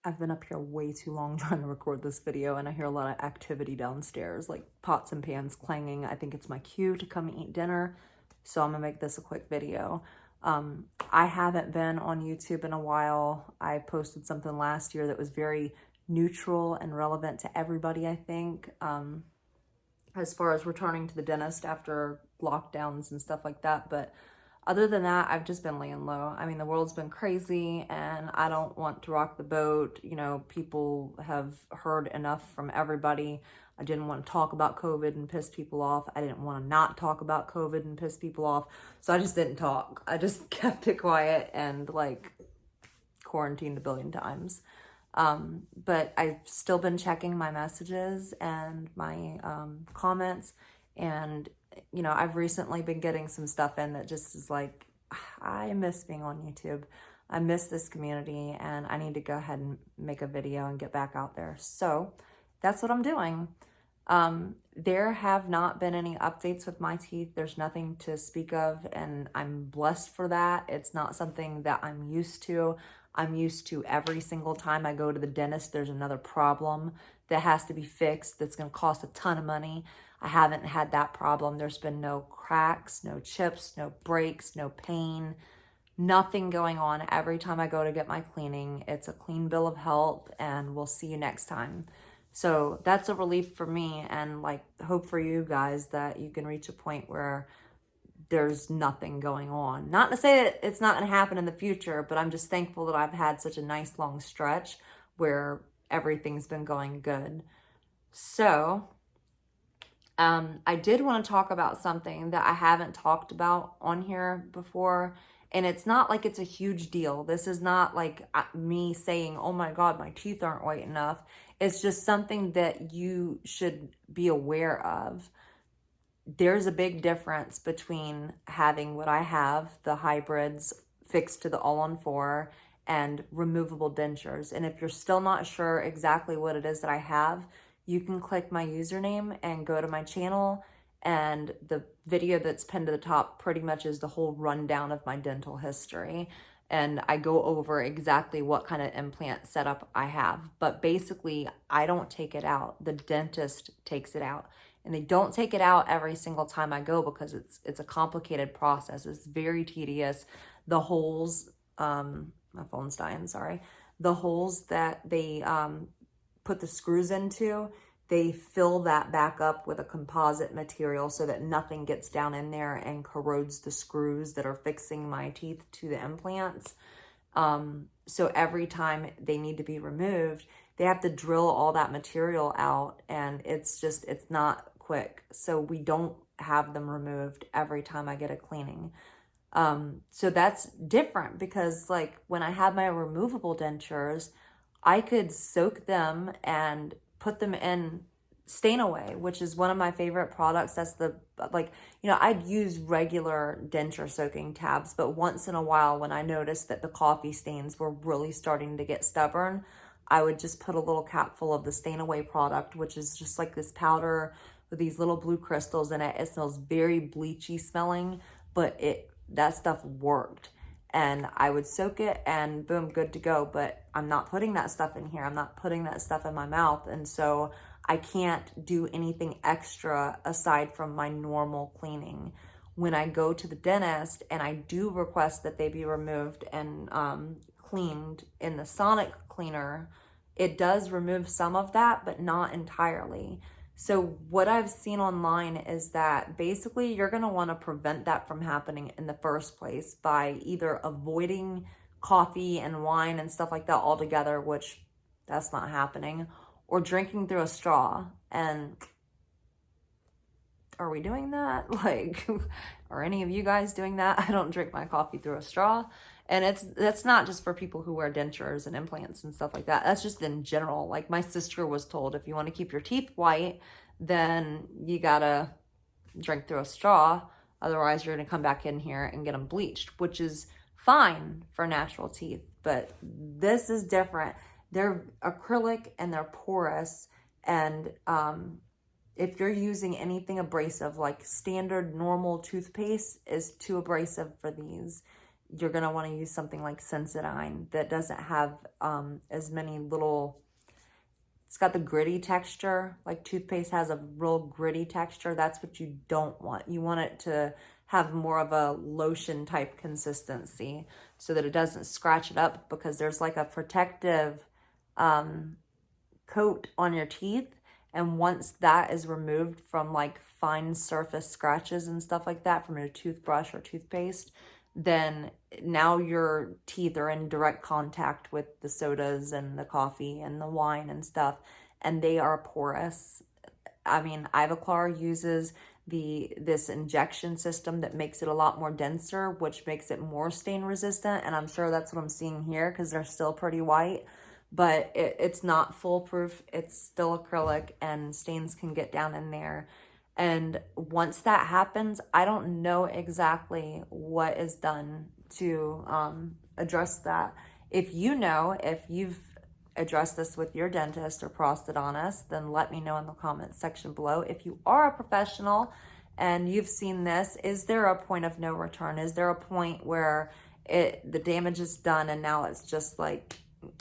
I've been up here way too long trying to record this video, and I hear a lot of activity downstairs, like pots and pans clanging. I think it's my cue to come eat dinner, so I'm gonna make this a quick video. I haven't been on YouTube in a while. I posted something last year that was very neutral and relevant to everybody, I think, as far as returning to the dentist after lockdowns and stuff like that. But other than that, I've just been laying low. I mean, the world's been crazy and I don't want to rock the boat. You know, people have heard enough from everybody. I didn't want to talk about COVID and piss people off. I didn't want to not talk about COVID and piss people off. So I just didn't talk. I just kept it quiet and like quarantined a billion times. But I've still been checking my messages and my comments, and you know, I've recently been getting some stuff in that just is like, I miss being on YouTube. I miss this community and I need to go ahead and make a video and get back out there. So that's what I'm doing. There have not been any updates with my teeth. There's nothing to speak of, and I'm blessed for that. It's not something that I'm used to. I'm used to every single time I go to the dentist, there's another problem that has to be fixed that's going to cost a ton of money. I haven't had that problem. There's been no cracks, no chips, no breaks, no pain, nothing going on. Every time I go to get my cleaning, it's a clean bill of health, and we'll see you next time. So that's a relief for me, and like hope for you guys that you can reach a point where there's nothing going on. Not to say that it's not going to happen in the future, but I'm just thankful that I've had such a nice long stretch where everything's been going good. So I did want to talk about something that I haven't talked about on here before. And it's not like it's a huge deal. This is not like me saying, oh my God, my teeth aren't white enough. It's just something that you should be aware of. There's a big difference between having what I have, the hybrids fixed to the all-on-4, and removable dentures. And if you're still not sure exactly what it is that I have, you can click my username and go to my channel, and the video that's pinned to the top pretty much is the whole rundown of my dental history. And I go over exactly what kind of implant setup I have. But basically, I don't take it out. The dentist takes it out. And they don't take it out every single time I go because it's a complicated process. It's very tedious. The holes, my phone's dying, sorry. The holes that they put the screws into, they fill that back up with a composite material so that nothing gets down in there and corrodes the screws that are fixing my teeth to the implants. So every time they need to be removed, they have to drill all that material out, and it's not quick. So we don't have them removed every time I get a cleaning. So that's different because like when I had my removable dentures, I could soak them and put them in Stain Away, which is one of my favorite products. That's the, like, you know, I'd use regular denture soaking tabs, but once in a while when I noticed that the coffee stains were really starting to get stubborn, I would just put a little capful of the Stain Away product, which is just like this powder with these little blue crystals in it. It smells very bleachy smelling, but that stuff worked. And I would soak it and boom, good to go. But I'm not putting that stuff in here. I'm not putting that stuff in my mouth. And so I can't do anything extra aside from my normal cleaning. When I go to the dentist and I do request that they be removed and cleaned in the sonic cleaner, it does remove some of that, but not entirely. So what I've seen online is that basically you're going to want to prevent that from happening in the first place by either avoiding coffee and wine and stuff like that altogether, which that's not happening, or drinking through a straw. And are we doing that? Like, are any of you guys doing that? I don't drink my coffee through a straw. And that's not just for people who wear dentures and implants and stuff like that. That's just in general. Like my sister was told, if you want to keep your teeth white, then you gotta drink through a straw. Otherwise, you're gonna come back in here and get them bleached, which is fine for natural teeth. But this is different. They're acrylic and they're porous. And if you're using anything abrasive, like standard normal toothpaste is too abrasive for these. you're going to want to use something like Sensodyne that doesn't have as many little, it's got the gritty texture. Like toothpaste has a real gritty texture. That's what you don't want. You want it to have more of a lotion type consistency so that it doesn't scratch it up, because there's like a protective coat on your teeth. And once that is removed from like fine surface scratches and stuff like that from your toothbrush or toothpaste, then now your teeth are in direct contact with the sodas and the coffee and the wine and stuff, and they are porous. I mean, Ivoclar uses this injection system that makes it a lot more denser, which makes it more stain resistant, and I'm sure that's what I'm seeing here because they're still pretty white. But it's not foolproof. It's still acrylic, and stains can get down in there. And once that happens, I don't know exactly what is done to address that. If you know, if you've addressed this with your dentist or prosthodontist, then let me know in the comments section below. If you are a professional and you've seen this, is there a point of no return? Is there a point where the damage is done and now it's just like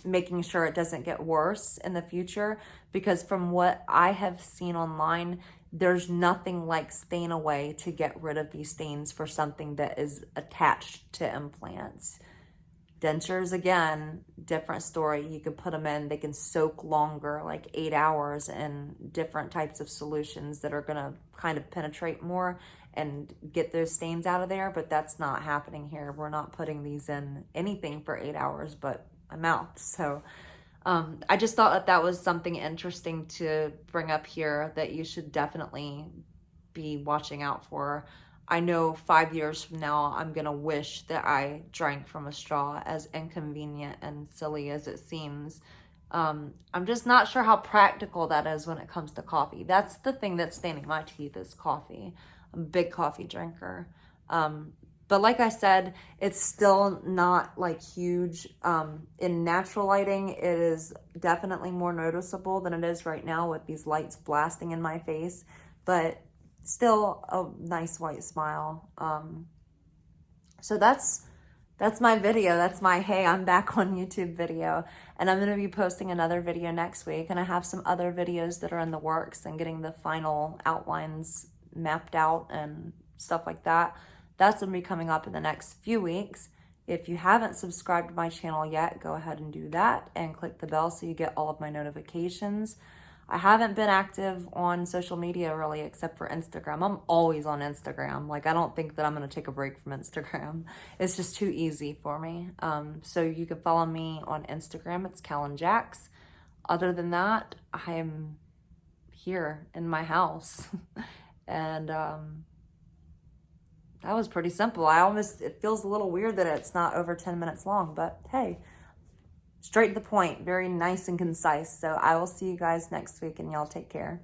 making sure it doesn't get worse in the future? Because from what I have seen online, there's nothing like stain away to get rid of these stains for something that is attached to implants. Dentures, again, different story. You can put them in, they can soak longer, like 8 hours, in different types of solutions that are gonna kind of penetrate more and get those stains out of there, but that's not happening here. We're not putting these in anything for 8 hours but my mouth. So I just thought that was something interesting to bring up here that you should definitely be watching out for. I know 5 years from now, I'm gonna wish that I drank from a straw, as inconvenient and silly as it seems. I'm just not sure how practical that is when it comes to coffee. That's the thing that's staining my teeth, is coffee. I'm a big coffee drinker. But like I said, it's still not like huge. In natural lighting, it is definitely more noticeable than it is right now with these lights blasting in my face, but still a nice white smile. So that's my video. That's my, hey, I'm back on YouTube video. And I'm going to be posting another video next week. And I have some other videos that are in the works and getting the final outlines mapped out and stuff like that. That's going to be coming up in the next few weeks. If you haven't subscribed to my channel yet, go ahead and do that and click the bell so you get all of my notifications. I haven't been active on social media really, except for Instagram. I'm always on Instagram. Like, I don't think that I'm going to take a break from Instagram. It's just too easy for me. So you can follow me on Instagram. It's kalinjax. Other than that, I'm here in my house. And that was pretty simple. It feels a little weird that it's not over 10 minutes long, but hey, straight to the point, very nice and concise. So I will see you guys next week, and y'all take care.